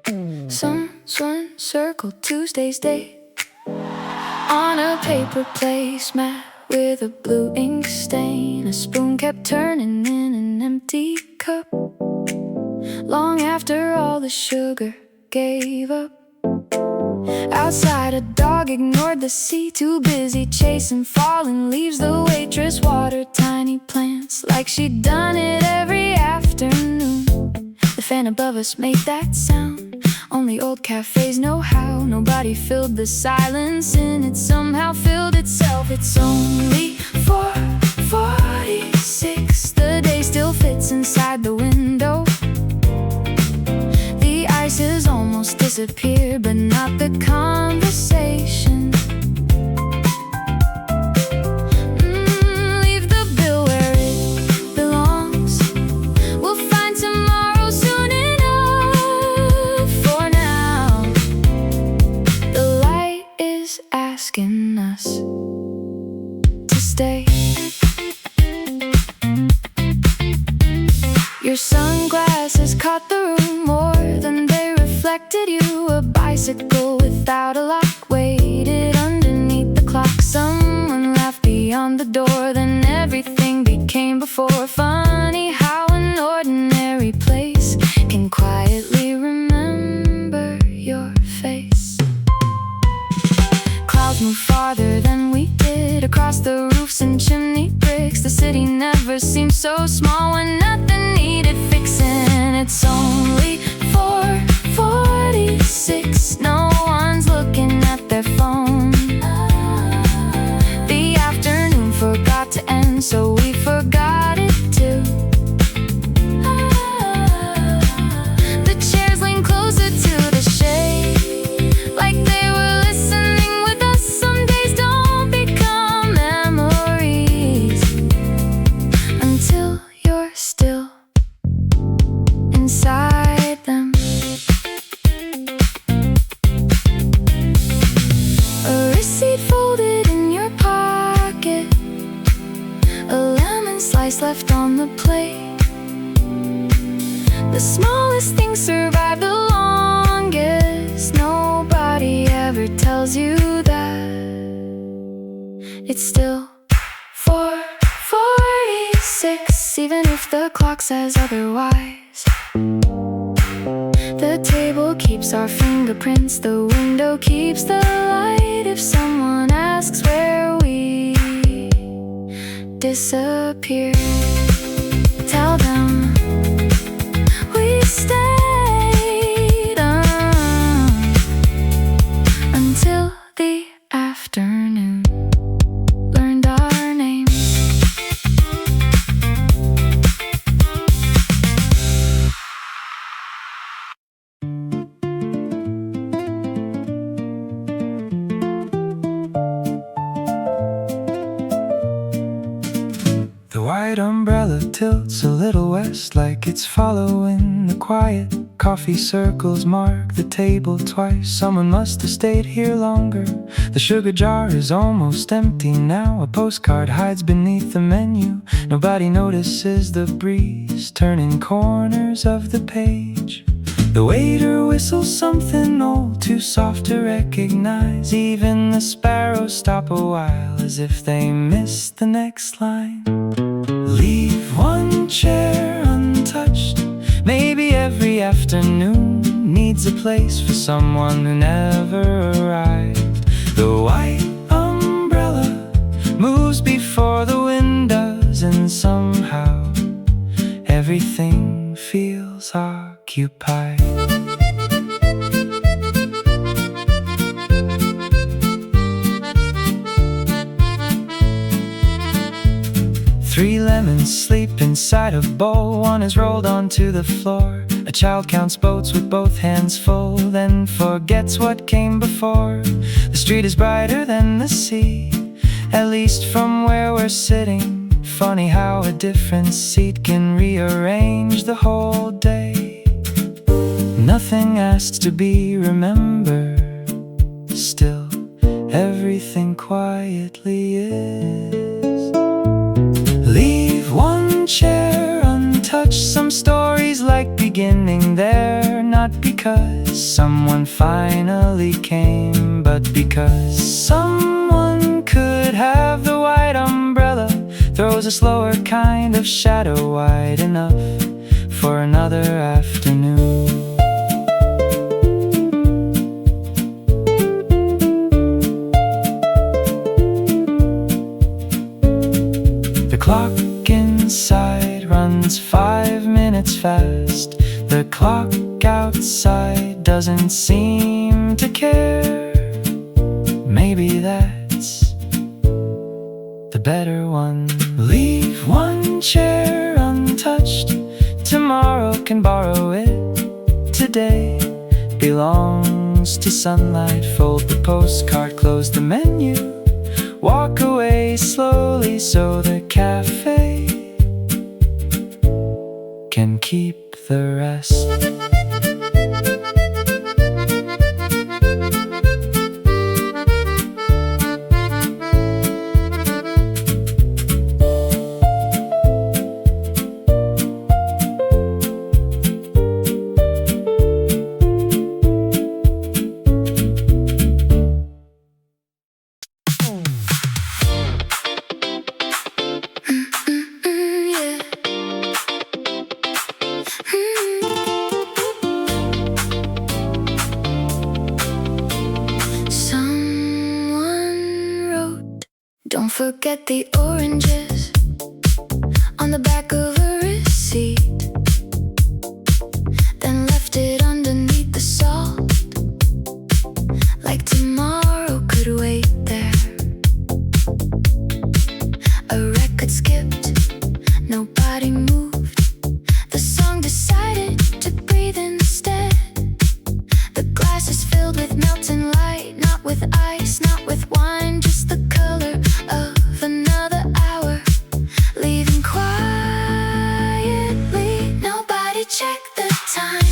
Someone circled Tuesday's date on a paper placemat with a blue ink stain. A spoon kept turning in an empty cup long after all the sugar gave up. Outside, a dog ignored the sea, too busy chasing falling leaves. The waitress watered tiny plants like she'd done it every afternoon. The fan above us made that sound only old cafes know how. Nobody filled the silence in it, somehow filled itself. It's only 4:46. The day still fits inside the window. The ice has almost disappeared, but not the conversation. Leave the bill where it belongs. We'll find tomorrow soon enough. For now, the light is asking us to stay. Your sunglasses caught the room more than they reflected you. A bicycle without a lock waited underneath the clock. Someone laughed beyond the door, then everything became before. Funny how an ordinary place can quietly remember your face. Clouds move farther than we did, across the roofs and chimney bricks. The city never seemed so small when nothing needed fixing. It's only 4:46. No one's looking at their phone. The afternoon forgot to end, so we forgot it too. The chairs lean closer to the shade, like they were listening with us. Some days don't become memories until you're still inside them. A receipt folded in your pocket, a lemon slice left on the plate. The smallest things survive the longest. Nobody ever tells you that. It's still 4:46, even if the clock says otherwise. The table keeps our fingerprints, the window keeps the light. If someone asks where we disappeared, tell them we stayed until the afternoon learned our names. The white umbrella tilts a little west, like it's following the quiet. Coffee circles mark the table twice. Someone must have stayed here longer. The sugar jar is almost empty now. A postcard hides beneath the menu. Nobody notices the breeze turning corners of the page. The waiter whistles something old, too soft to recognize. Even the sparrows stop a while, as if they missed the next line. Leave one chair untouched. Maybe every afternoon needs a place for someone who never arrived. The white umbrella moves before the wind does, and somehow everything feels occupied. Three lemons sleep inside a bowl. One is rolled onto the floor. A child counts boats with both hands full, then forgets what came before. The street is brighter than the sea, at least from where we're sitting. Funny how a different seat can rearrange the whole day. Nothing asks to be remembered, still everything quietly is. Leave one chair untouched. Some stories like beginning there, not because someone finally came, but because someone could have the white umbrella, throws a slower kind of shadow wide enough for another afternoon. The clock inside runs 5 minutes fast. The clock outside doesn't seem to care. Maybe that's the better one. Leave one chair untouched. Tomorrow can borrow it. Today belongs to sunlight. Fold the postcard, close the menu. Walk away slowly so the cafe can keep the rest. Don't forget the oranges on the back of a receipt, then left it underneath the salt, like tomorrow could wait there. A record skipped, nobody moved. The song decided to breathe instead. The glass is filled with melting light, not with ice, not with wine, just the color of another hour, leaving quietly. Nobody checked the time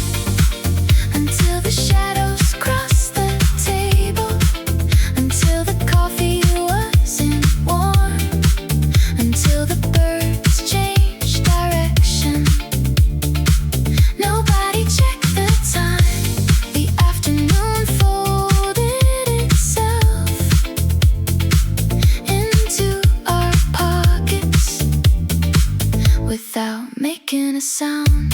until the shadows crossed the table, until the coffee wasn't warm, until the birds changed direction. Nobody checked the time. The afternoon folded itself into our pockets without making a sound.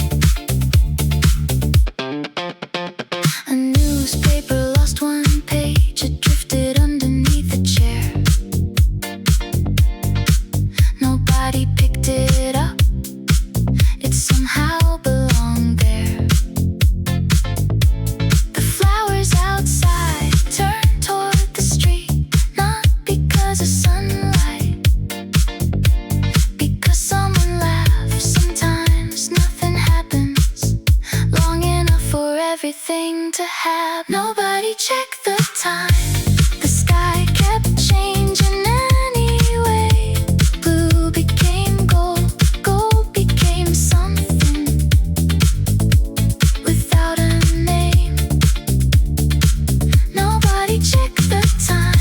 A newspaper lost one page, it drifted underneath a chair. Nobody picked it up, it somehow belonged there. The flowers outside turned toward the street, not because of sunlight, because someone laughs. Sometimes nothing happens long enough for everything to happen. Nobody checked the time. The sky kept changing anyway. Blue became gold, gold became something without a name. Nobody checked the time.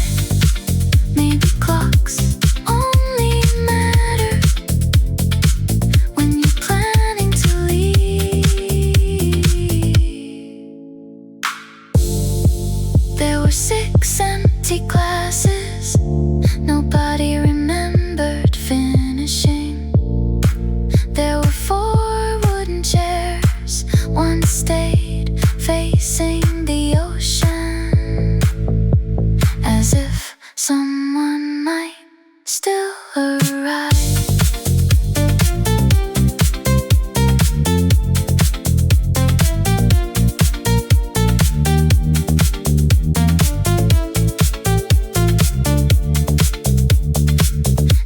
Maybe clocks only matter when you're planning to leave. There were 6 empty glasses, nobody remembered finishing. There were 4 wooden chairs, one stayed facing the ocean, as if someone might still arrive.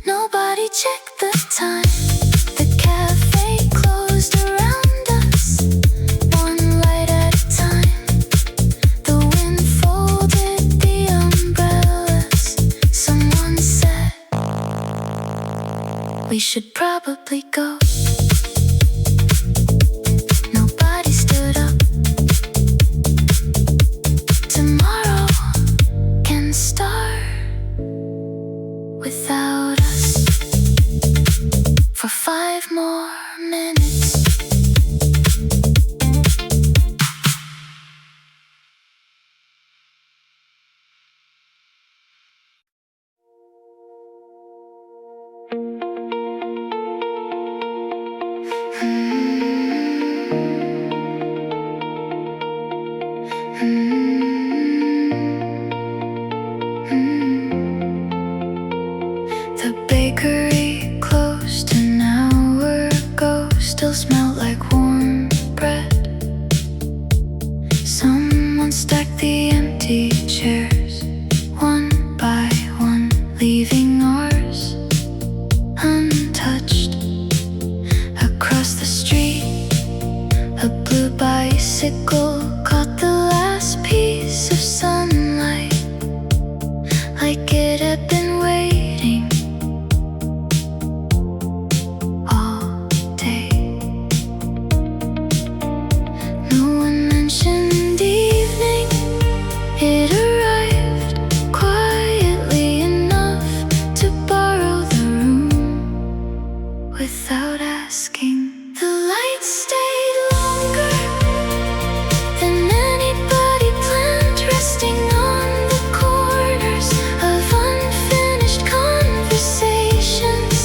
Nobody checked the time. The cafe closed around us, one light at a time. The wind folded the umbrellas. Someone said we should probably go. Nobody stood up. Tomorrow can start without us for 5 more minutes. The bakery closed an hour ago, still smelled like warm bread. Someone stacked the empty chairs, one by one, leaving ours untouched. Across the street, a blue bicycle caught the last piece of sunlight, like it had been waiting all day. No one mentioned evening, it arrived quietly enough to borrow the room without asking. The lights stayed longer than anybody planned, resting on the corners of unfinished conversations.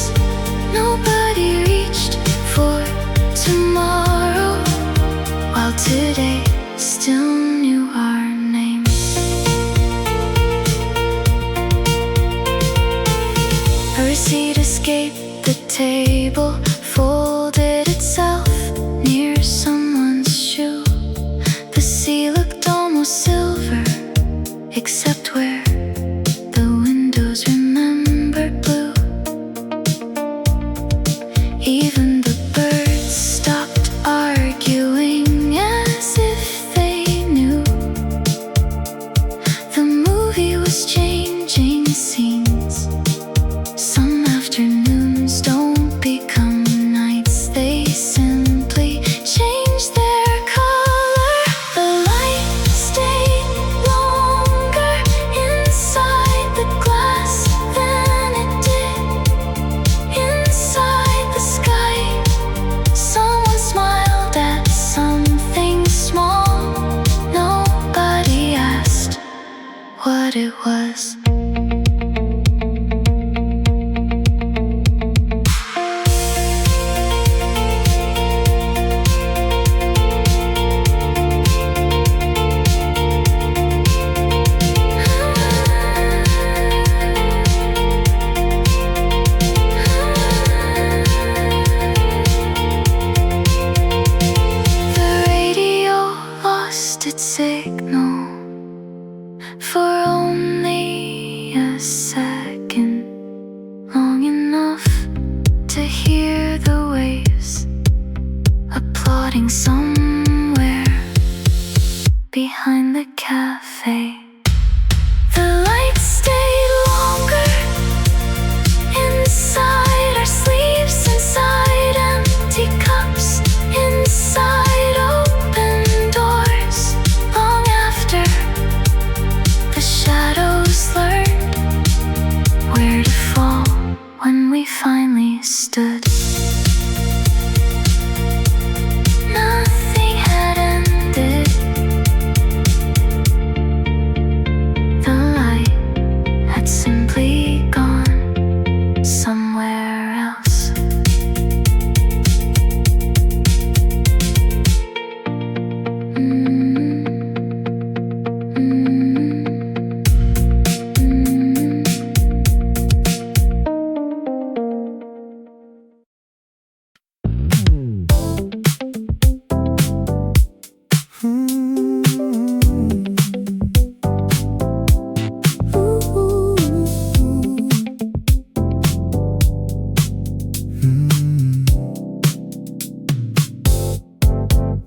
Nobody reached for tomorrow, while today still knew our names. A receipt escaped the table, folded itself near someone's shoe. The sea looked almost silver, except where the windows remembered blue. Even the birds stopped arguing as if they knew the movie was changing scenes. Some afternoons don't become nights, they simply change their color. The light stayed longer inside the glass than it did inside the sky. Someone smiled at something small. Nobody asked what it was. The radio lost its signal for only a second, long enough to hear the waves applauding somewhere behind the cafe. The lights stayed longer inside our sleeves, inside empty cups, inside open doors, long after the shadows learned where to fall when we finally stood. Nothing had ended. The light had simply gone somewhere else.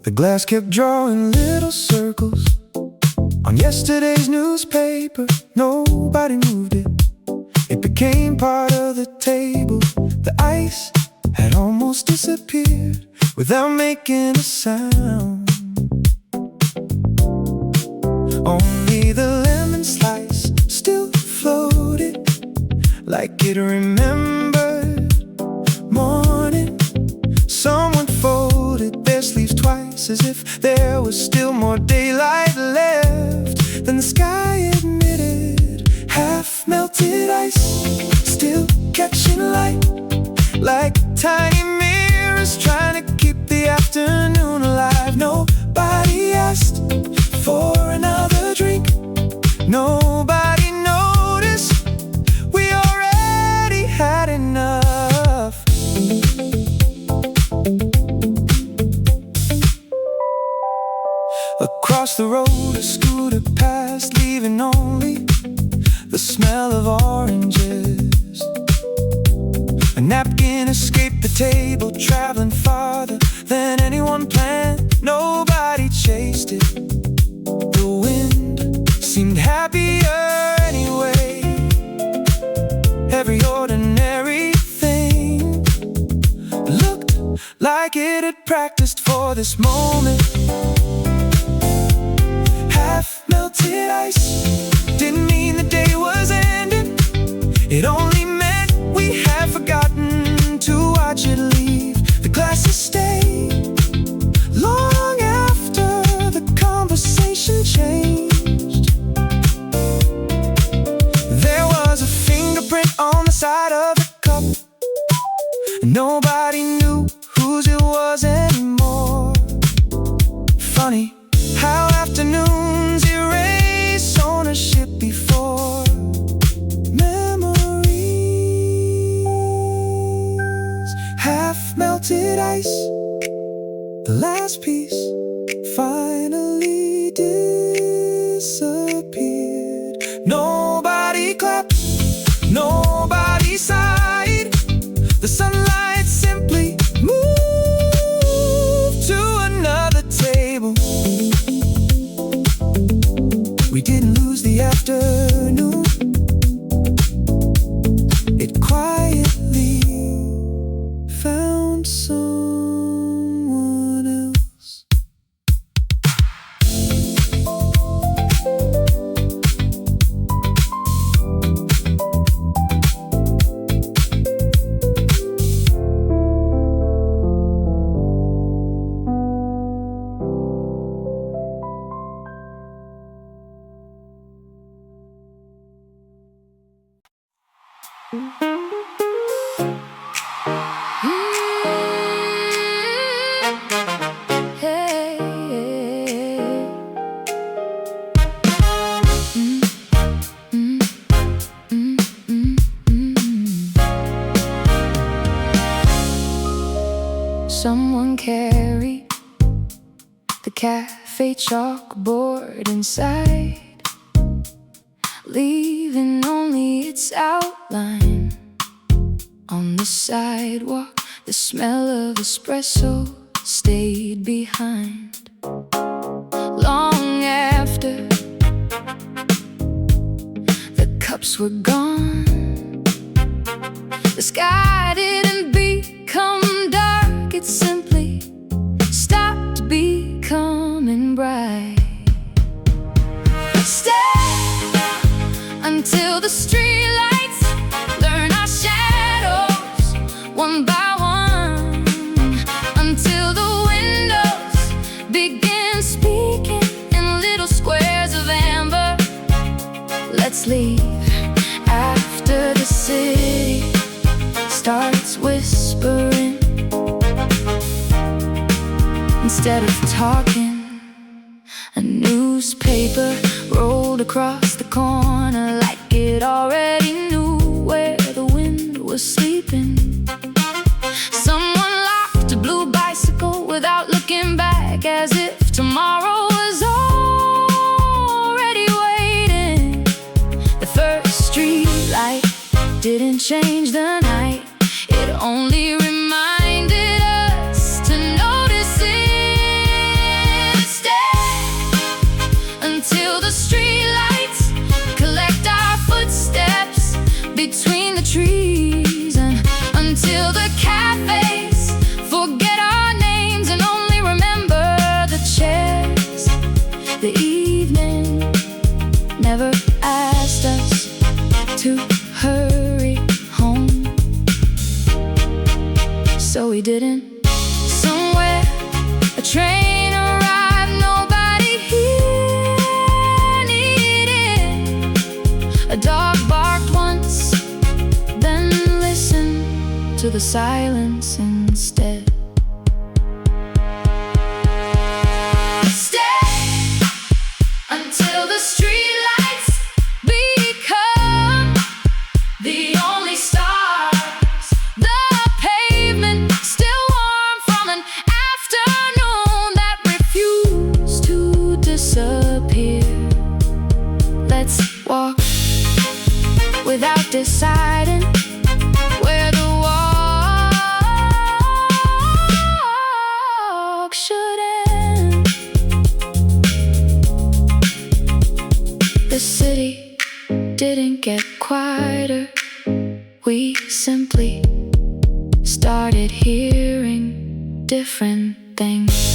The glass kept drawing little circles on yesterday's newspaper. Nobody moved it. It became part of the table. The ice had almost disappeared without making a sound. Only the lemon slice still floated like it remembered morning. Someone folded their sleeves twice, as if there was still more daylight left than the sky admitted. Half melted ice, still catching light, like tiny mirrors trying to keep the afternoon alive. Nobody asked for an Across the road a scooter passed, leaving only the smell of oranges. A napkin escaped the table, traveling farther than anyone planned. Nobody chased it. The wind seemed happier anyway. Every ordinary thing looked like it had practiced for this moment. Half-melted ice didn't mean the day was ending. It only meant we had forgotten to watch it leave the glasses stay long after the conversation changed. There was a fingerprint on the side of the cup. Nobody knew whose it was anymore. Funny how afternoons erase ownership before memories. Half-melted ice, the last piece finally disappeared. Nobody clapped, nobody sighed. The sunlight simply moved to another table. We didn't lose the afternoon. It quietly found someone else. Someone carried the cafe chalkboard inside, leaving only its outline on the sidewalk. The smell of espresso stayed behind. Long after the cups were gone, the sky didn't become dark, it simply stopped becoming bright. Stay until the streetlights learn our shadows one by one, until the windows begin speaking in little squares of amber. Let's leave after the city starts whispering. Instead of talking, a newspaper rolled across the corner like it already knew where the wind was sleeping. Someone locked a blue bicycle without looking back, as if tomorrow was already waiting. The first street light didn't change the night, it only reminded us to notice it. Stay until the streetlights collect our footsteps between the trees, and until the cafes forget our names and only remember the chairs. The evening never asked us to hurry home, so we didn't. Somewhere a train arrived, nobody here needed. A dog barked once, then listened to the silence instead. Stay until the streetlights become the only stars. The pavement still warm from an afternoon that refused to The city didn't get quieter. We simply started hearing different things.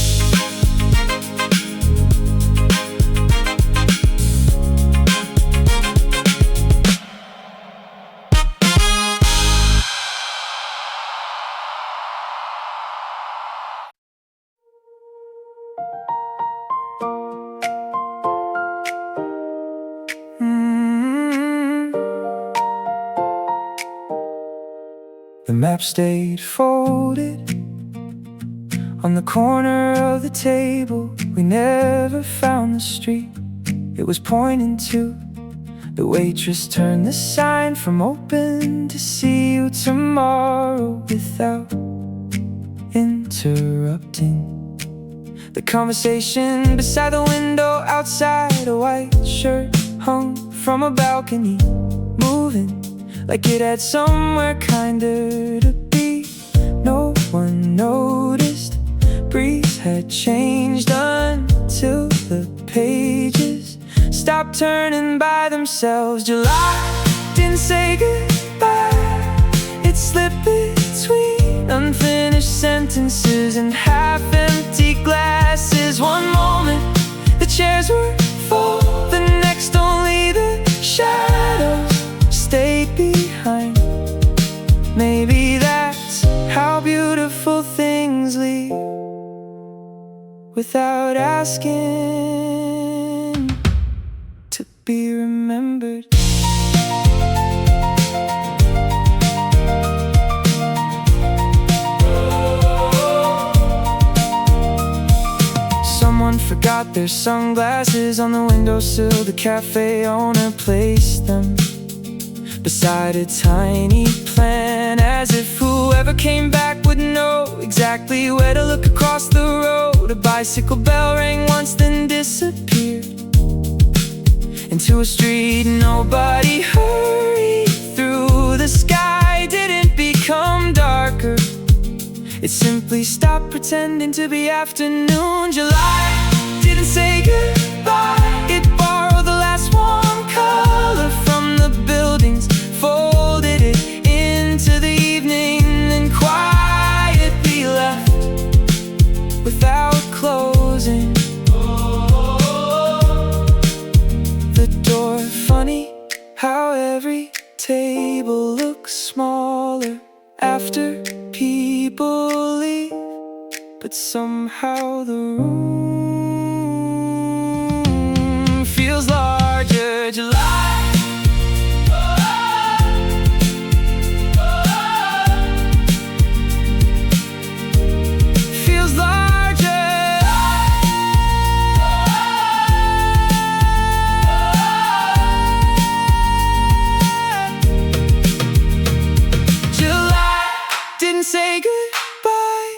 The map stayed folded on the corner of the table. We never found the street it was pointing to. The waitress turned the sign from open to see you tomorrow without interrupting the conversation beside the window outside. A white shirt hung from a balcony, moving like it had somewhere kinder to be. No one noticed. Breeze had changed until the pages stopped turning by themselves. July didn't say goodbye. It slipped between unfinished sentences and half-empty glasses. One moment the chairs were full, the next only the shadows stayed behind. Maybe that's how beautiful things leave, without asking to be remembered. Someone forgot their sunglasses on the windowsill. The cafe owner placed them beside a tiny plant, as if whoever came back would know exactly where to look across the road. A bicycle bell rang once, then disappeared into a street nobody hurried through. The sky didn't become darker, it simply stopped pretending to be afternoon. July didn't say goodbye. It borrowed the last warm color from the buildings, folded it into the evening, and quietly left without closing the door. Funny how every table looks smaller after people leave, but somehow the room feels larger. July feels larger. July didn't say goodbye,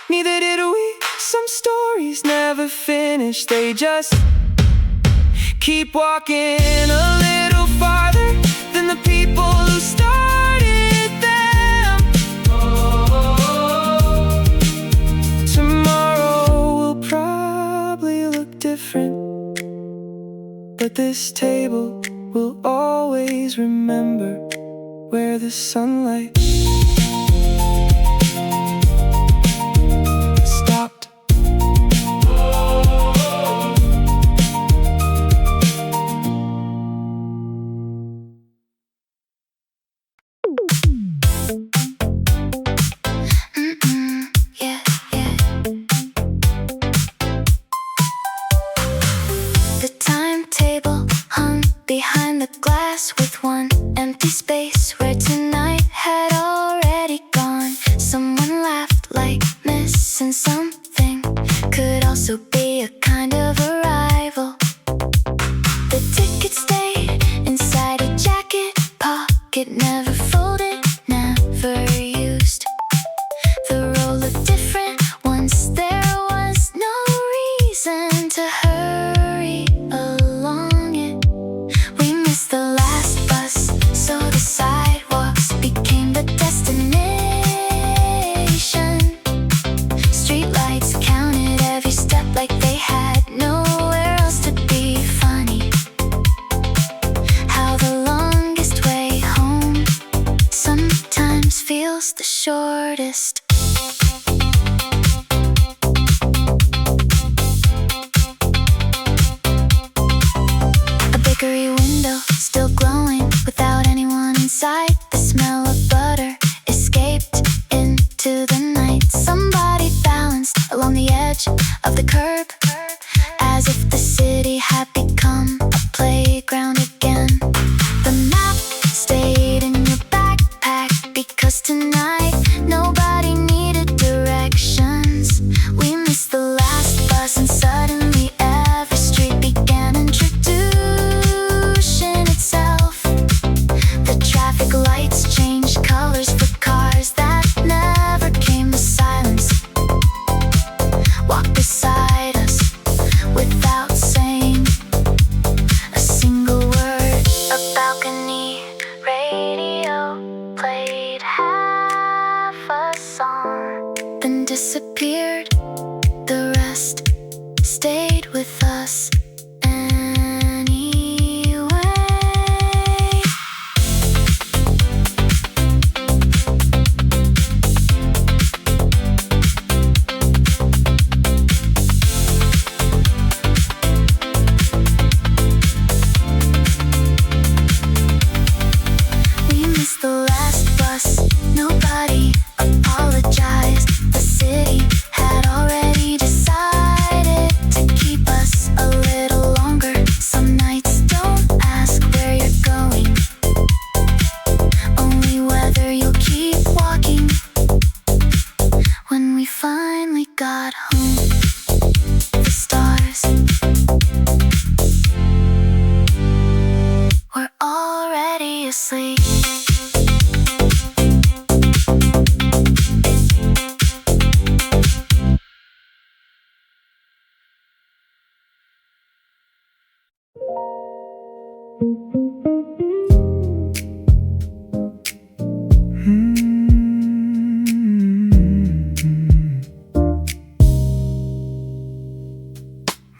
neither did we. Some stories never finish, they just keep walking a little farther than the people who started them. Tomorrow will probably look different, but this table will always remember where the sunlight stopped. Yeah, yeah. The timetable hung behind the glass with one empty space where tonight had already gone. Someone laughed like missing something, could also be a kind of arrival. The ticket stayed inside a jacket pocket, never folded, never used. The roll looked different once there was no reason to hurry along it. We missed the last bus inside, the smell of butter escaped into the night. Somebody balanced along the edge of the curb, as if the city had become a playground again. The map stayed in your backpack because tonight nobody needed directions. We missed the last bus and suddenly every street began introducing itself. The traffic lights changed colors for cars that never came to silence. Walk beside us without saying a single word. A balcony radio played half a song, then disappeared. The rest stayed with us anyway. We missed the last bus, nobody apologized. The city had already decided to keep us a little longer. Some nights don't ask where you're going, only whether you'll keep walking. When we finally got home, the stars were already asleep.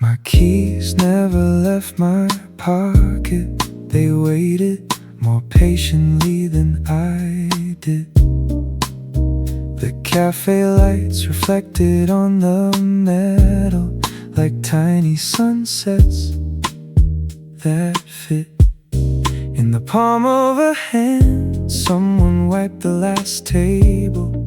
My keys never left my pocket. They waited more patiently than I did. The cafe lights reflected on the metal like tiny sunsets that fit in the palm of a hand. Someone wiped the last table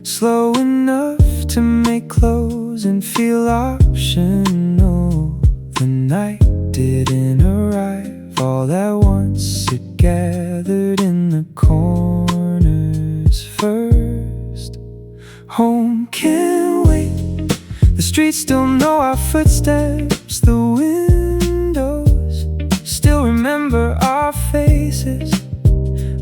slow enough to make closing feel optional. The night didn't arrive all at once. It gathered in the corners first. Home can't wait. The streets still know our footsteps. The windows still remember our faces.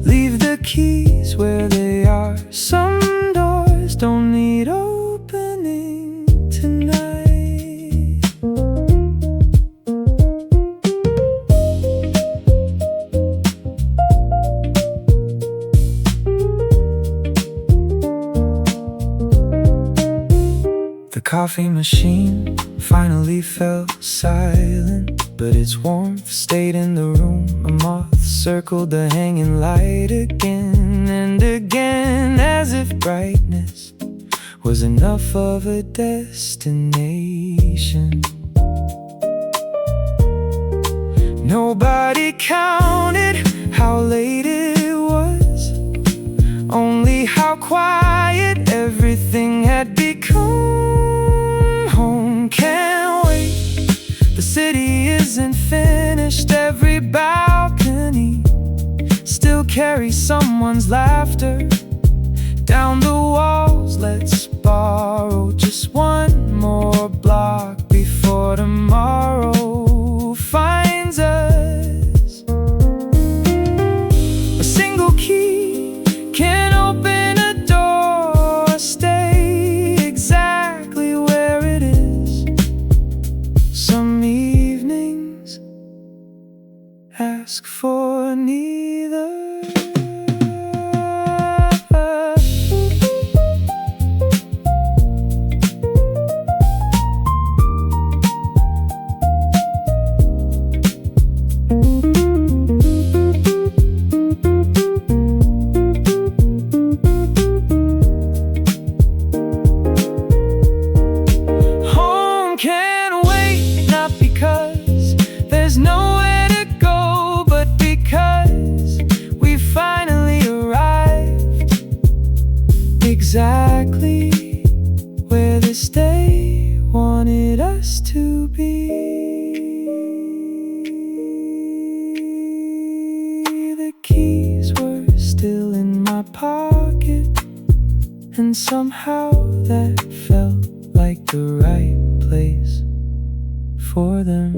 Leave the keys where they are. Some doors don't need opening tonight. The coffee machine finally fell silent, but its warmth stayed in the room. A moth circled the hanging light again and again, as if brightness was enough of a destination. Nobody counted how late it was, only how quiet everything had become. Home can't wait. The city isn't finished. Every balcony still carries someone's laughter. Down the walls, let's borrow just one more block before tomorrow finds us. A single key can open a door, stay exactly where it is. Some evenings ask for neither. There's nowhere to go, but because we find exactly where this day wanted us to be. The keys were still in my pocket, and somehow that felt like the right place for them.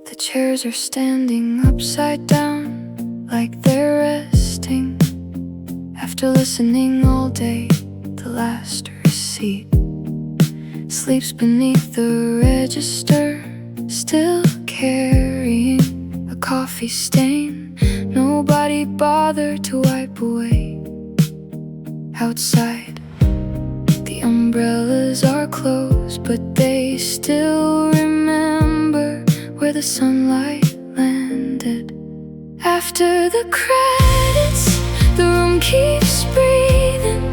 The chairs are standing upside down, like they're resting after listening all day. The last receipt sleeps beneath the register, still carrying a coffee stain nobody bothered to wipe away. Outside, the umbrellas are closed, but they still remember where the sunlight landed. After the credits, the room keeps breathing.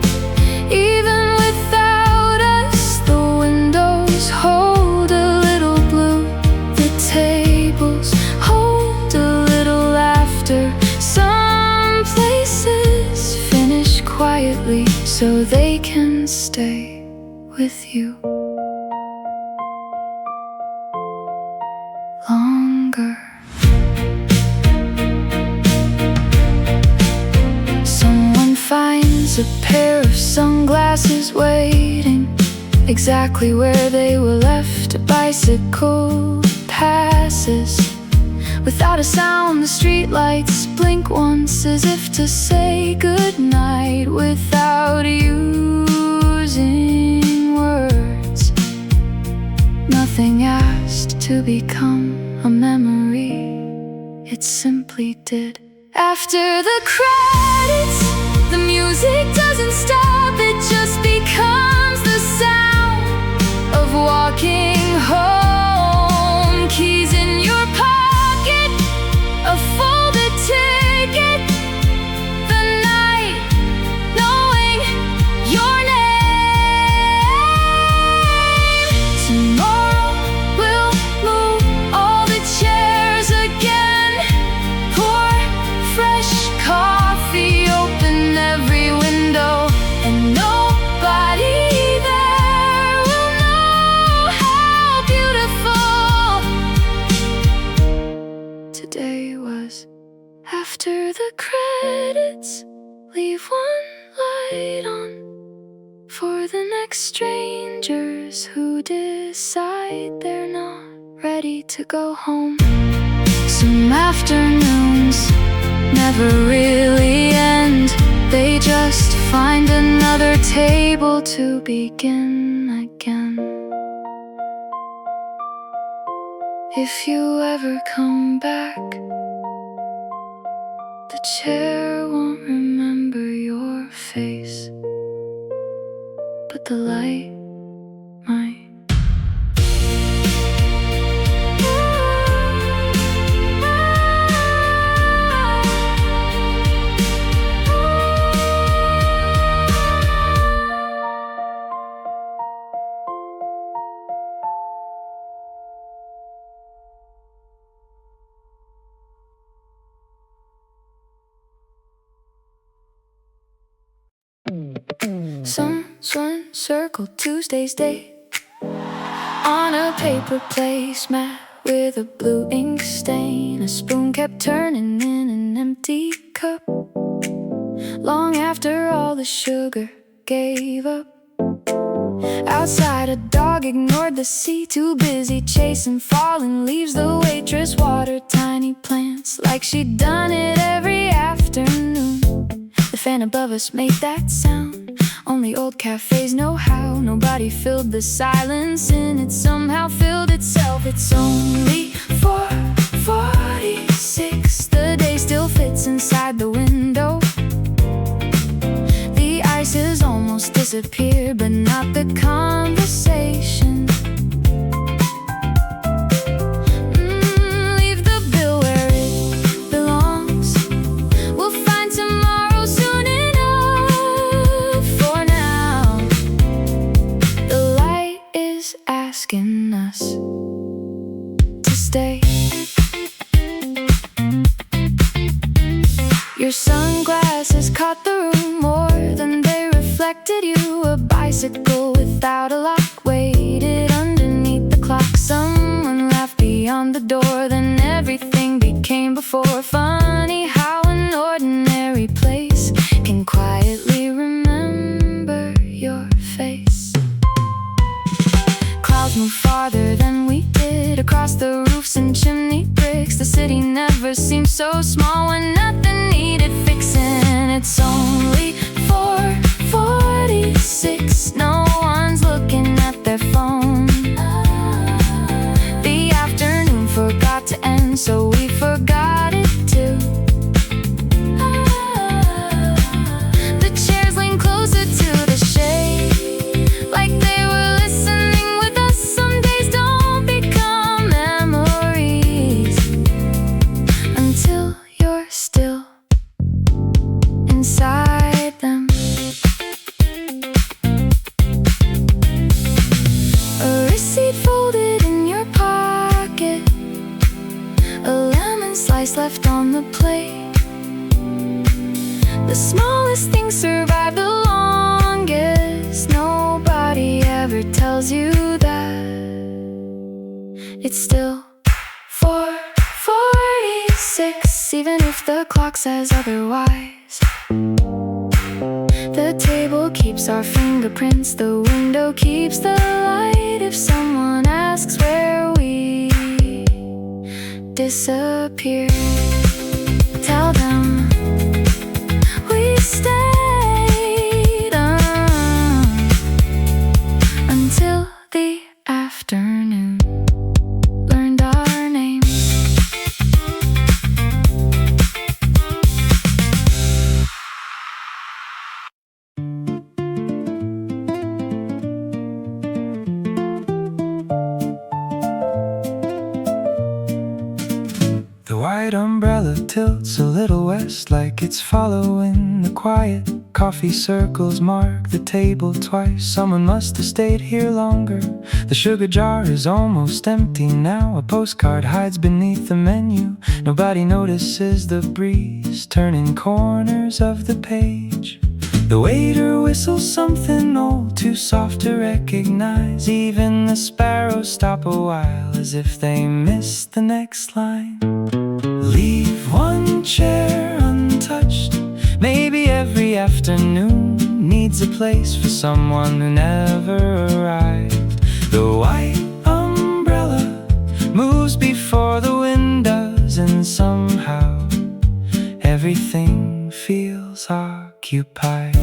Even without us, the windows hold a little blue. The tables hold a little laughter. Some places finish quietly so they can stay with you longer. Someone finds a pair of sunglasses waiting exactly where they were left. A bicycle passes without a sound. The streetlights blink once as if to say goodnight without using words. Nothing asked to become a memory, it simply did. After the credits, the music doesn't stop, it just becomes the sound of walking home. Keys in your pocket, a folded ticket, the night knowing your name. Tomorrow we'll move all the chairs again, pour fresh coffee, open every window, and nobody there will know how beautiful today was. After the credits, leave one light on for the next strangers who decide they're not ready to go home. Some afternoons never really end, they just find another table to begin again. If you ever come back, the chair won't remember your face, but the light might. Someone circled Tuesday's date on a paper placemat with a blue ink stain. A spoon kept turning in an empty cup long after all the sugar gave up. Outside, a dog ignored the sea, too busy chasing falling leaves. The waitress watered tiny plants like she'd done it every afternoon. The fan above us made that sound Only old cafes know how. Nobody filled the silence and it somehow filled itself. It's only 4:46. The day still fits inside the window. The ice has almost disappeared, but not the conversation. Leave the bill where it belongs. We'll find tomorrow soon enough. For now, the light is asking us to stay. Your sunglasses caught the room more than they reflected you. A bicycle without a lock waited underneath the clock. Someone laughed beyond the door, then everything became before. Funny how an ordinary place can quietly remember your face. Clouds move farther than we did, across the roofs and chimney bricks. The city never seemed so small when nothing needed fixing. It's only 4:46. No one's looking at their phone. The afternoon forgot to end, so we forgot it too. The chairs lean closer to the shade, like they were listening with us. Some days don't become memories until you're still inside them. A receipt folded in your pocket, a lemon slice left on the plate. The smallest things survive the longest. Nobody ever tells you that. It's still 4:46, even if the clock says otherwise. The table keeps our fingerprints, the window keeps the light. If someone asks where we disappeared, tell them we stayed until the afternoon learned our names. The white umbrella tilts a little west, like it's following the quiet. Coffee circles mark the table twice. Someone must have stayed here longer. The sugar jar is almost empty now. A postcard hides beneath the menu. Nobody notices the breeze turning corners of the page. The waiter whistles something old, too soft to recognize. Even the sparrows stop a while, as if they missed the next line. Leave one chair untouched. Maybe every afternoon needs a place for someone who never arrived. The white umbrella moves before the wind does, and somehow everything feels occupied.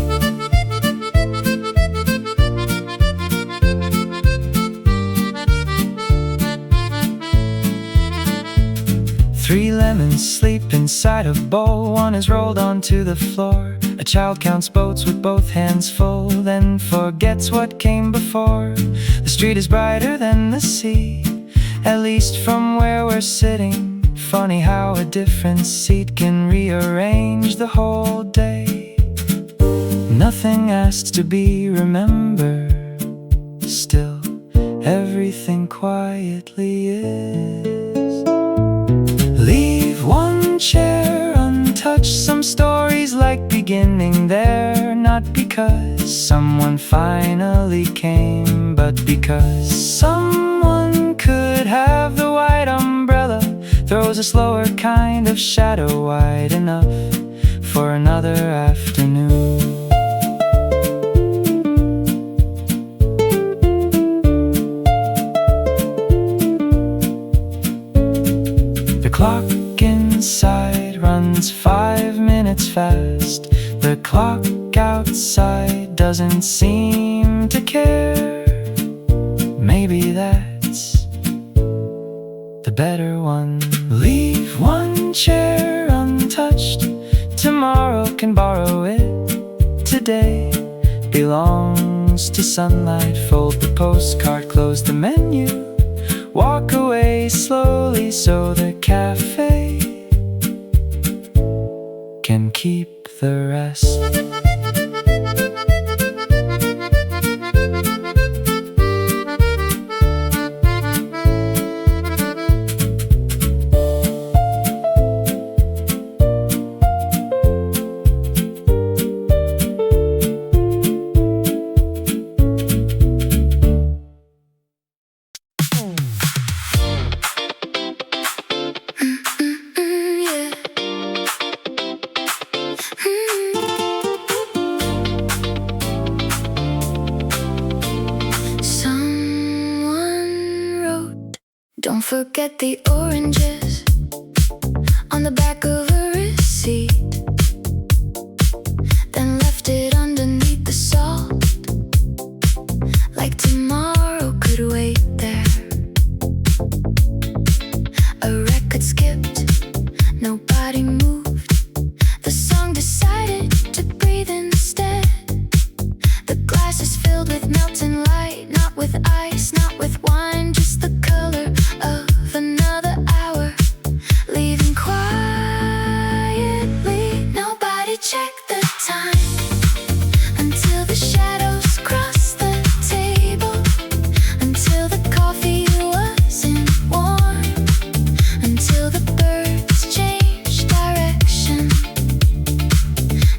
Three lemons sleep inside a bowl. One is rolled onto the floor. A child counts boats with both hands full, then forgets what came before. The street is brighter than the sea, at least from where we're sitting. Funny how a different seat can rearrange the whole day. Nothing asks to be remembered, still everything quietly is. Leave one chair untouched. Some stories like beginning there, not because someone finally came, but because someone could have the white umbrella. Throws a slower kind of shadow wide enough for another afternoon. The clock inside runs 5 minutes fast. The clock dark outside doesn't seem to care. Maybe that's the better one. Leave one chair untouched, tomorrow can borrow it. Today belongs to sunlight. Fold the postcard, close the menu, walk away slowly so the cafe can keep the rest. Don't forget the oranges on the back of a receipt, then left it underneath the salt, like tomorrow could wait there. A record skipped, nobody moved. The song decided to breathe instead. The glass is filled with melting light, not with ice, not with wine, just the color of another hour, leaving quietly. Nobody checked the time until the shadows crossed the table, until the coffee wasn't warm, until the birds changed direction.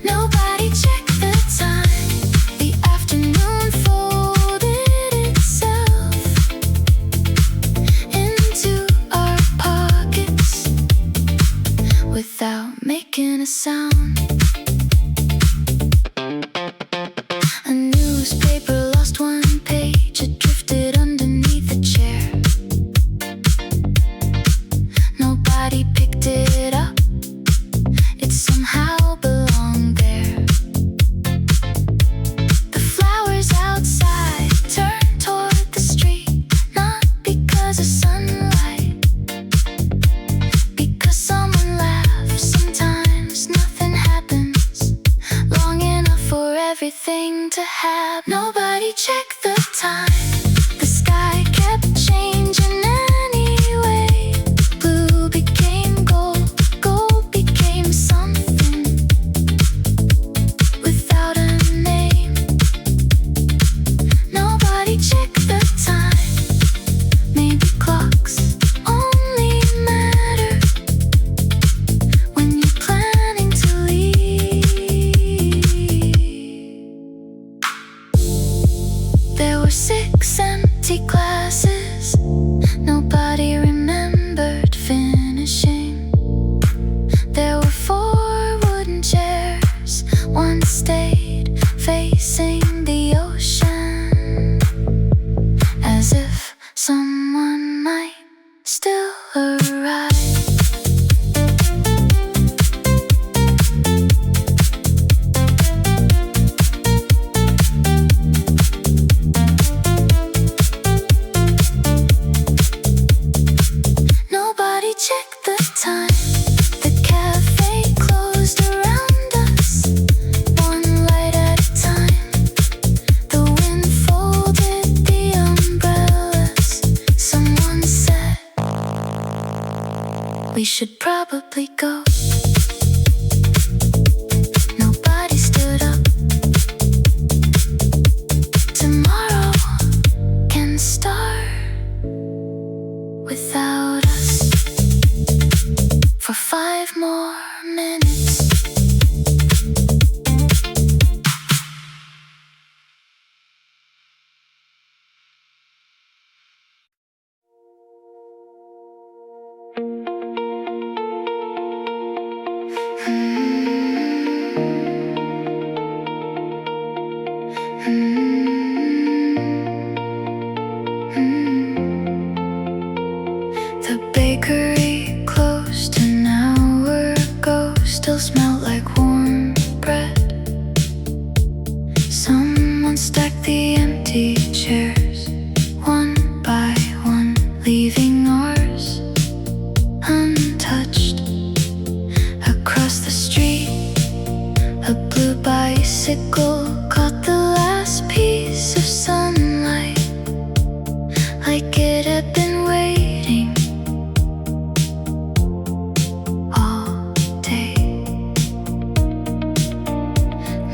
Nobody checked the time. The afternoon folded itself into our pockets without making a sound. A newspaper lost one page, it drifted underneath a chair. Nobody picked it up, it somehow belonged there. The flowers outside turned toward the street, not because of sunlight, because someone laughed. Sometimes nothing happens long enough for everything to happen. Nobody checked the time. The sky kept changing anyway. Blue became gold, gold became something without a name. Nobody checked the time. Maybe clocks only matter when you're planning to leave. There were 6 empty glasses, nobody remembered finishing. There were 4 wooden chairs, one stayed facing the ocean, as if someone might still arrive. Nobody checked the time. The cafe closed around us, one light at a time. The wind folded the umbrellas. Someone said we should probably go. Nobody stood up. Tomorrow can start without us for 5 more minutes. The bakery closed an hour ago, still smelled like warm bread. bicycle caught the last piece of sunlight, like it had been waiting all day.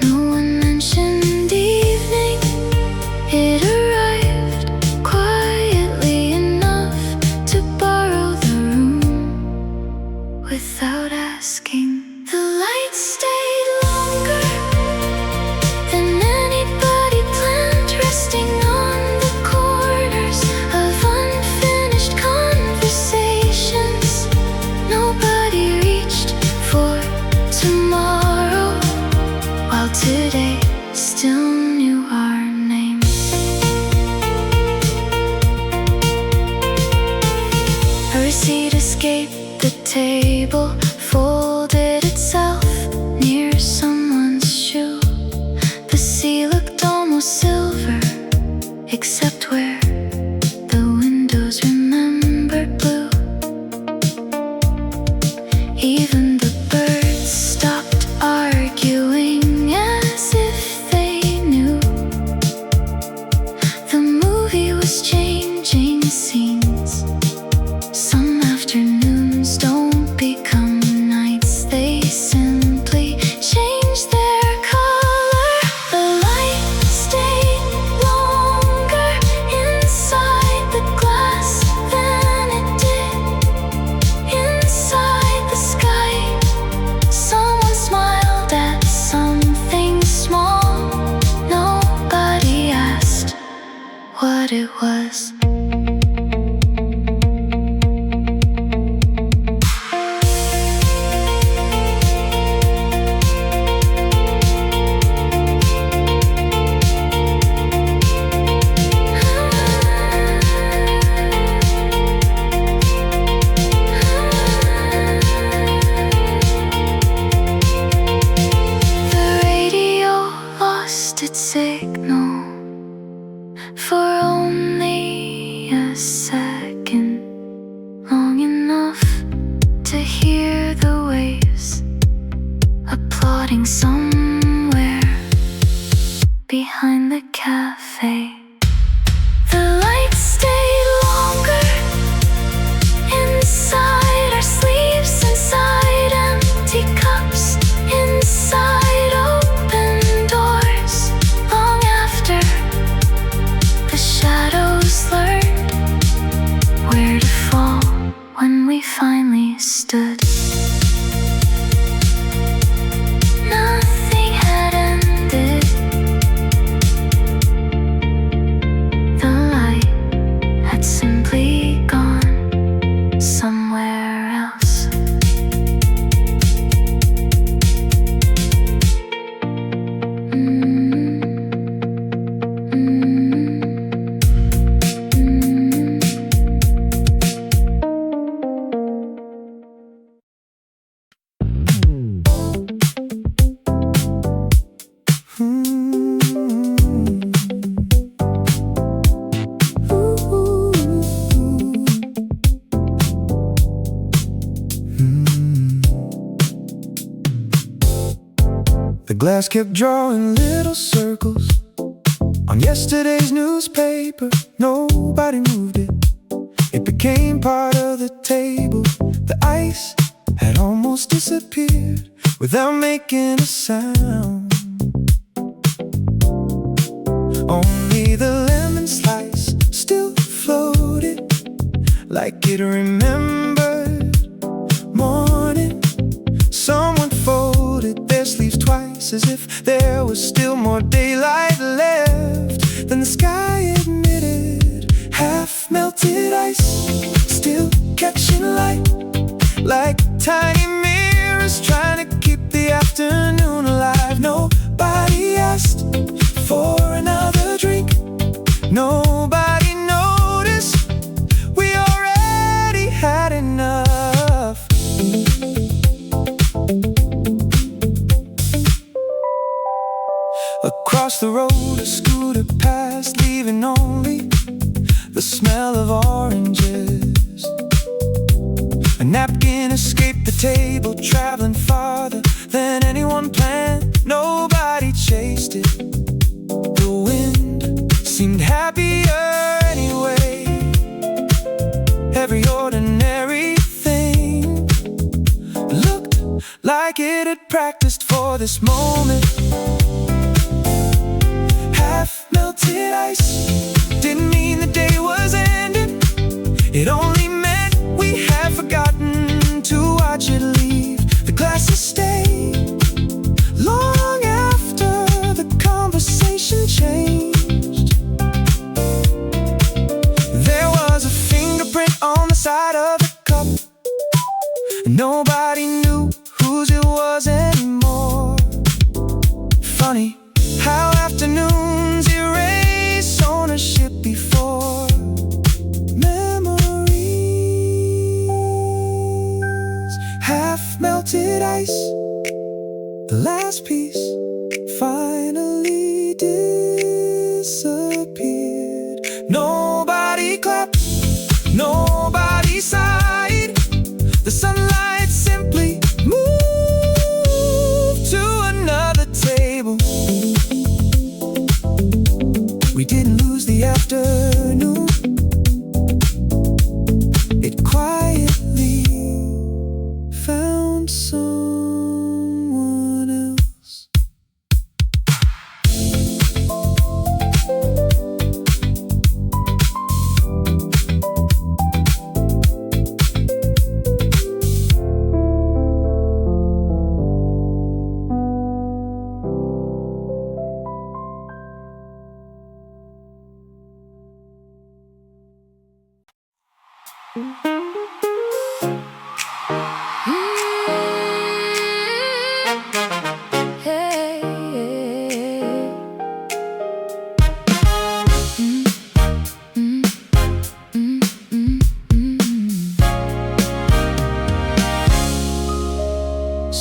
No one mentioned evening, it arrived quietly enough to borrow the room without asking. The lights stayed longer than anybody planned, resting on the corners of unfinished conversations. Nobody reached for tomorrow, while today still knew our name. A receipt escaped the table, folded itself near someone's shoe. The sea looked almost silver, except where the windows remembered blue. Even the birds stopped arguing as if they knew. The movie was changing scenes. Some afternoons don't become nights, they simply change their color. The light stayed longer inside the glass than it did inside the sky. Someone smiled at something small. Nobody asked what it was. The radio lost its signal for only a second, long enough to hear the waves applauding somewhere behind the cafe. The lights stayed longer inside our sleeves, inside empty cups, inside open doors, long after the shadows learned where to fall when we finally stood. Nothing had ended. The light had simply gone somewhere else. The glass kept drawing little circles on yesterday's newspaper. Nobody moved it. It became part of the table. The ice had almost disappeared without making a sound. Only the lemon slice still floated like it remembered morning. Someone folded their sleeves twice, as if there was still more daylight left than the sky admitted. Half-melted ice, still catching light, like tiny mirrors trying to keep the afternoon alive. Nobody asked for another drink. Nobody noticed we already had enough. Across the road a scooter passed, leaving only the smell of oranges. A napkin escaped the table, traveling farther than anyone planned. Nobody chased it. The wind seemed happier anyway. Every ordinary thing looked like it had practiced for this moment. Half melted ice didn't mean the day was ending. It only meant we had forgotten to watch it leave the glasses stay long after the conversation changed. There was a fingerprint on the side of the cup, and nobody knew whose it was anymore. Funny how afternoons erase ownership before memories. Half melted ice, the last piece finally disappeared. Nobody clapped, nobody sighed. The sunlight simply moved to another table. We didn't lose the afternoon. It quietly found someone else.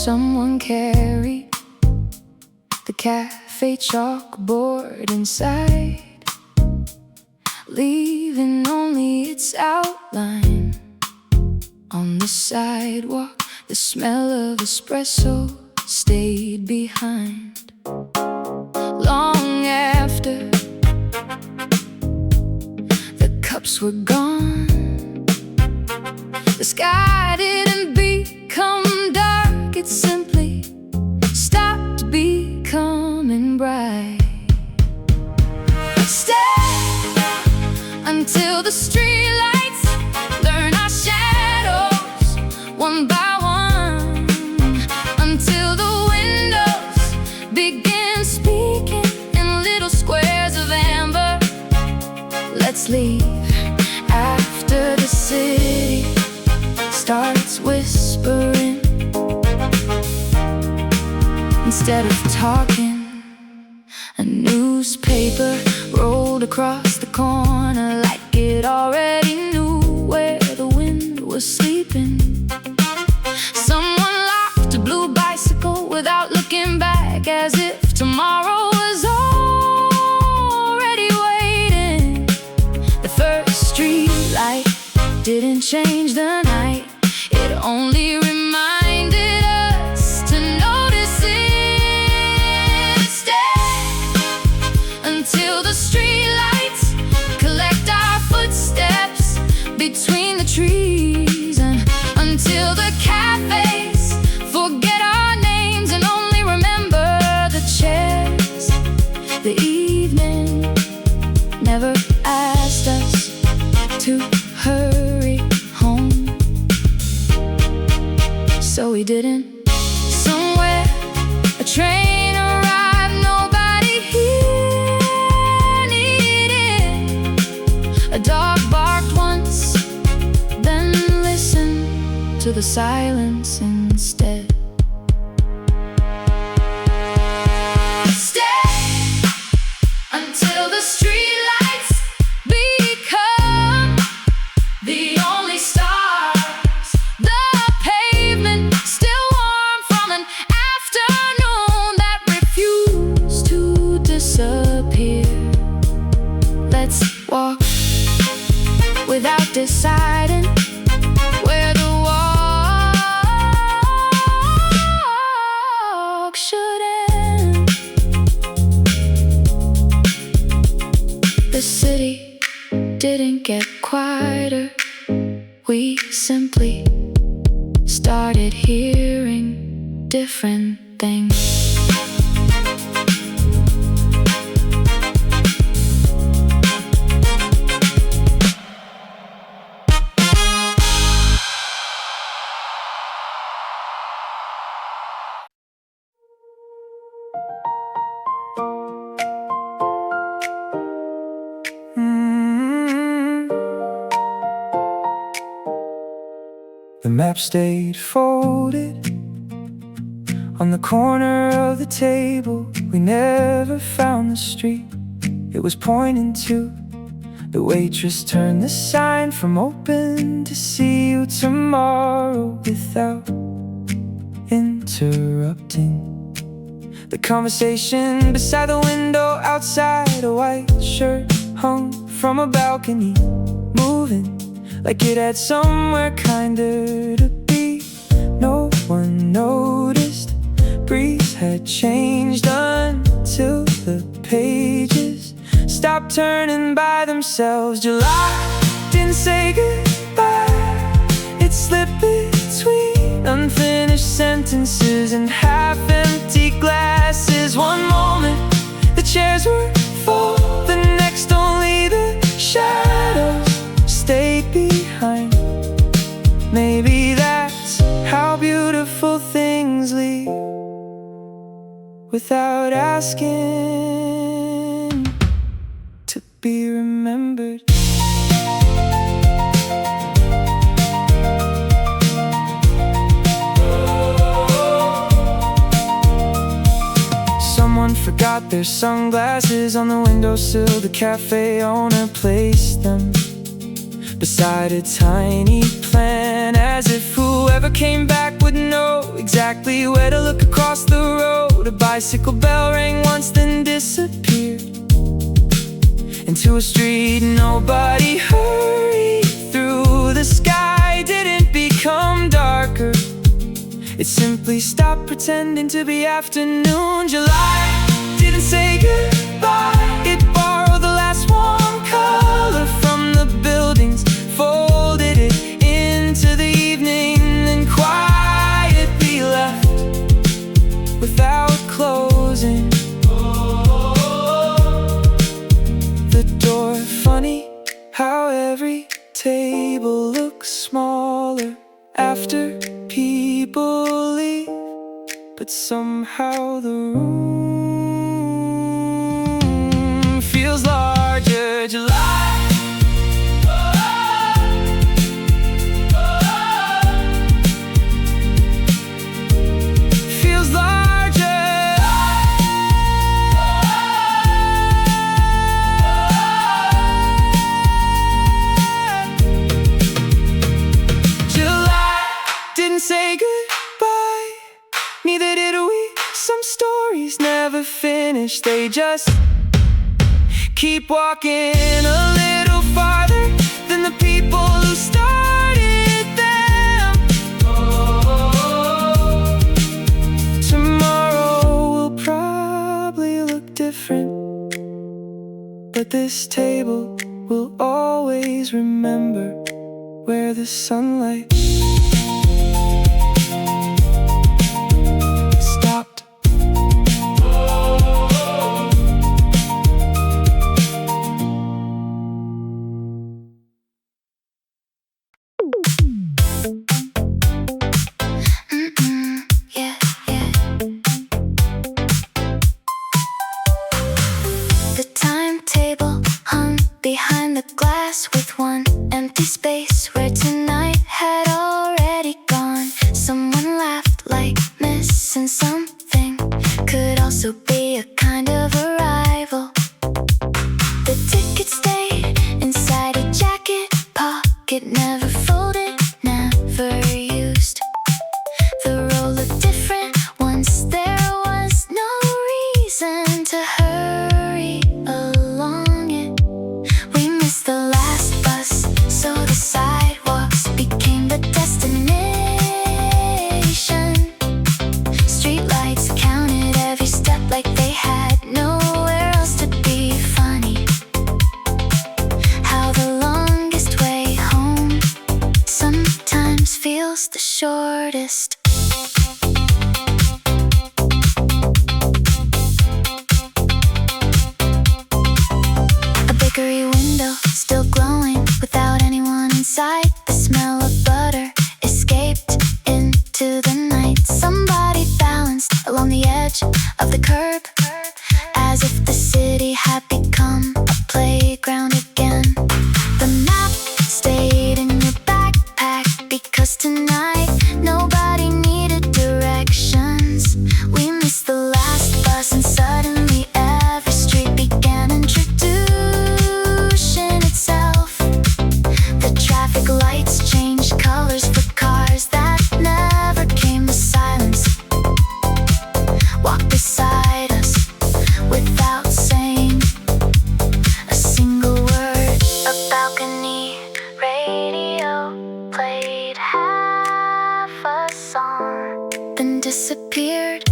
Someone carried the cafe chalkboard inside, leaving only its outline on the sidewalk. The smell of espresso stayed behind long after the cups were gone. The sky didn't become dark, it simply stopped becoming bright. Stay until the streetlights learn our shadows one by one, until the windows begin speaking in little squares of amber. Let's leave after the city starts whispering. Instead of talking, a newspaper rolled across the corner like it already knew where the wind was sleeping. Someone locked a blue bicycle without looking back, as if tomorrow was already waiting. The first street light didn't change the night, it only reminded us to notice it. Stay until the streetlights collect our footsteps between the trees, and until the cafes forget our names and only remember the chairs. The evening never asked us to hurry home, so we didn't. Somewhere a train arrived, nobody here needed. A dog barked once, then listened to the silence instead. Stay until the streetlights become the only stars. The pavement still warm from an afternoon that refused to disappear. Let's walk without deciding where the walk didn't get quieter. We simply started hearing different things. The map stayed folded on the corner of the table. We never found the street it was pointing to. The waitress turned the sign from open to see you tomorrow without interrupting the conversation beside the window outside. A white shirt hung from a balcony, moving like it had somewhere kinder to be. No one noticed. Breeze had changed until the pages stopped turning by themselves. July didn't say goodbye. It slipped between unfinished sentences and half-empty glasses. One moment the chairs were full, the next only the shadows stayed behind. Maybe that's how beautiful things leave, without asking to be remembered. Someone forgot their sunglasses on the windowsill. The cafe owner placed them beside a tiny plant, as if whoever came back would know exactly where to look across the road. A bicycle bell rang once, then disappeared into a street nobody hurried through. The sky didn't become darker, it simply stopped pretending to be afternoon. July didn't say goodbye. It borrowed the last warm color from the buildings, folded it into the evening, then quietly left without closing the door. Funny how every table looks smaller after people leave, but somehow the room feels larger. July feels larger. July didn't say goodbye, neither did we. Some stories never finish, they just keep walking a little farther than the people who started them. Tomorrow will probably look different, but this table will always remember where the sunlight stopped. Yeah, yeah. The timetable hung behind the glass with one empty space where tonight had already gone. Someone laughed like missing something, could also be a kind of arrival. The ticket stayed inside a jacket pocket, never folded, never used. The roll looked different once there was no reason to hurry along it. We missed the last bus, so the sidewalks became the destination. Streetlights counted every step like artist. A bakery window still glowing without anyone inside. The smell of butter escaped into the night. Somebody balanced along the edge of the curb, as if the city had become a playground again. The map stayed in your backpack because tonight nobody needed directions. We missed the last bus and suddenly every street began introducing itself. The traffic lights changed colors for cars that never came to silence. Walk beside us without saying a single word. A balcony radio played half a song, then disappeared.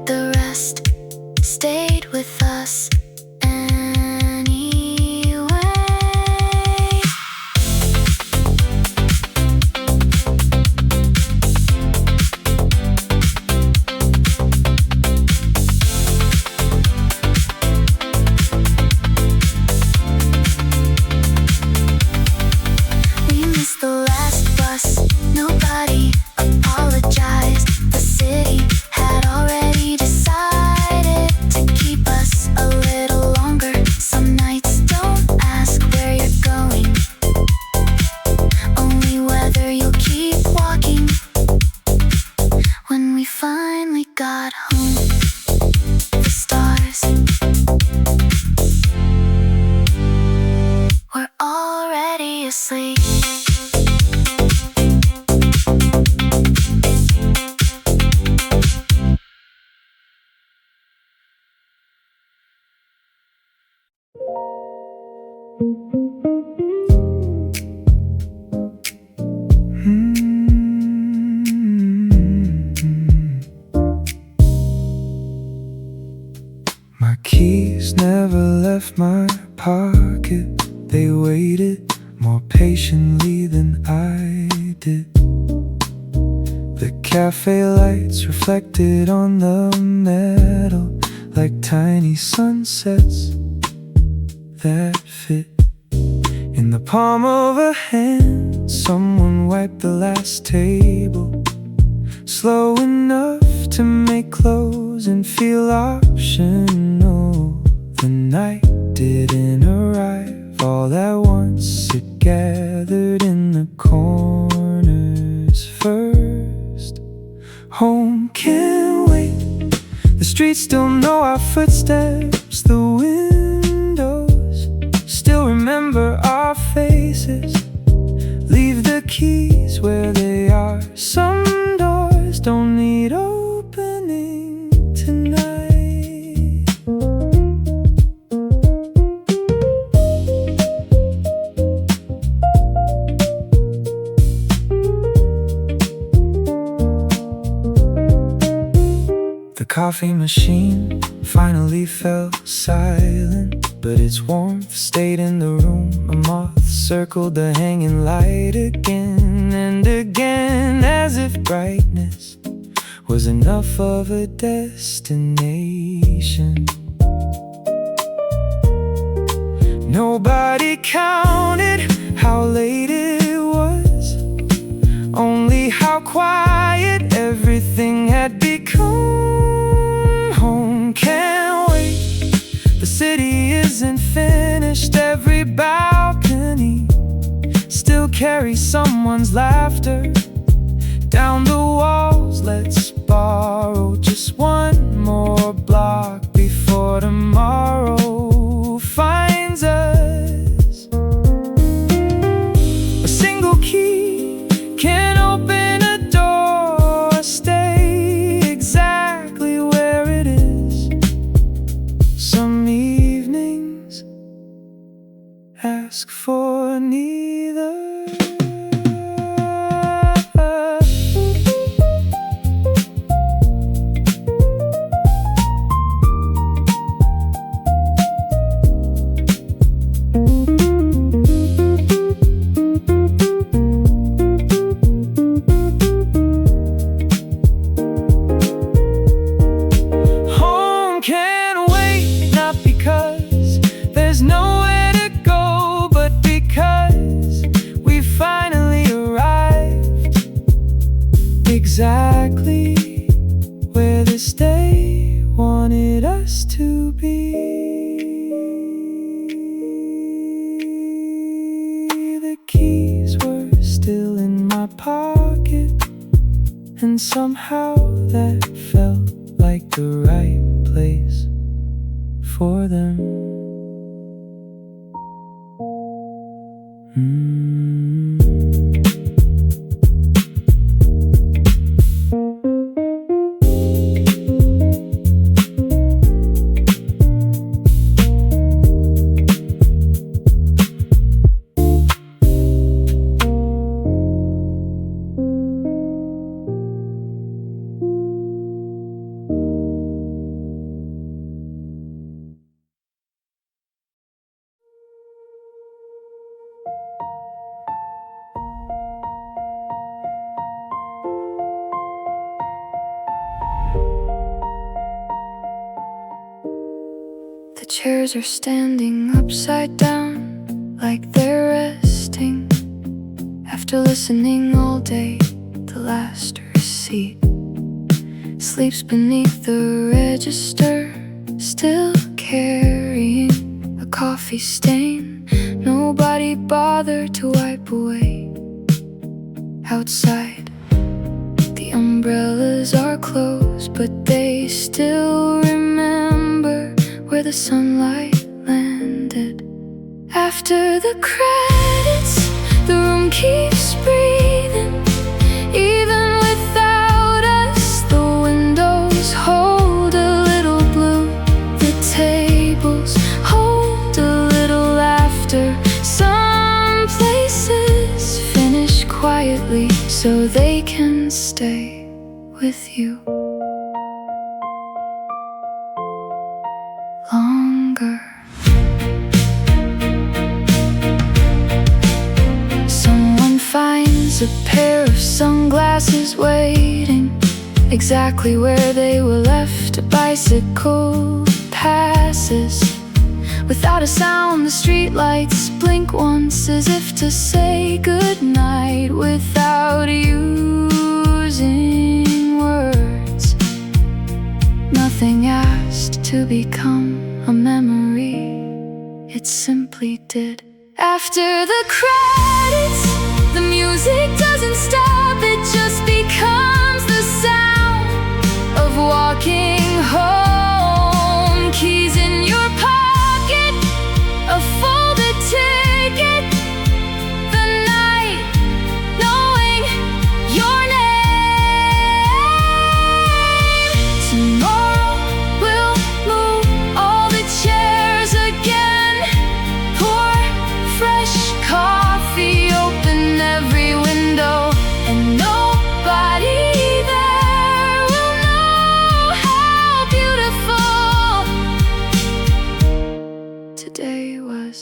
The rest stayed with us anyway. We missed the last bus. Nobody apologized. The city had already decided to keep us a little longer. Some nights don't ask where you're going, only whether you'll keep walking. When we finally got home, the stars were already asleep. My keys never left my pocket. They waited more patiently than I did. The cafe lights reflected on the metal like tiny sunsets that fit in the palm of a hand. Someone wiped the last table slow enough to make closing feel optional. The night didn't arrive all at once. It gathered in the corners first. Home can't wait. The streets still know our footsteps. The windows still remember our faces. Leave the keys where they are. Some doors don't need opening tonight. The coffee machine finally fell silent, but its warmth stayed in the room. A moth circled the hanging light again and again, as if brightness was enough of a destination. Nobody counted how late it was, only how quiet everything had become. Home can't wait. The city isn't finished. Every balcony still carries someone's laughter. Down the walls, let's borrow just one more block before tomorrow finds us. A single key can open a door. Stay exactly where it is. Some evenings ask for neither. And somehow that felt like the right place for them. The chairs are standing upside down, like they're resting. After listening all day, the last receipt sleeps beneath the register, still carrying a coffee stain nobody bothered to wipe away. Outside, the umbrellas are closed, but they still remember where the sunlight landed. After the credits, the room keeps breathing. Even without us, the windows hold a little blue. The tables hold a little laughter. Some places finish quietly so they can stay with you longer. Someone finds a pair of sunglasses waiting exactly where they were left. A bicycle passes without a sound. The streetlights blink once as if to say goodnight without using words. Nothing asked to become a memory, it simply did. After the credits, the music doesn't stop, it just becomes the sound of walking home. Keys in your pocket, a folded ticket, the night knowing your name. Tomorrow we'll move all the chairs again, pour fresh coffee, open every window, and nobody there will know how beautiful today was.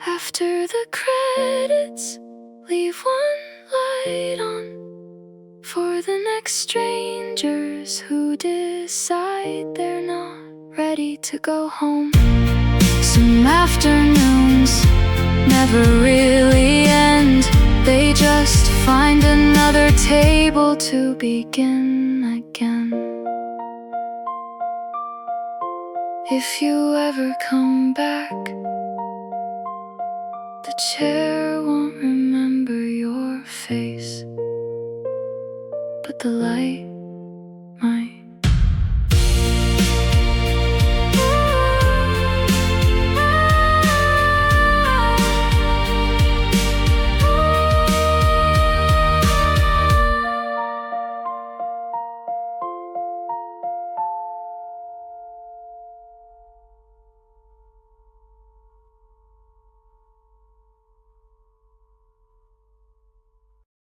After the credits, leave one light on for the next strangers who decide they're not ready to go home. Some afternoons never really end, they just find another table to begin again. If you ever come back, the chair won't remember your face, but the light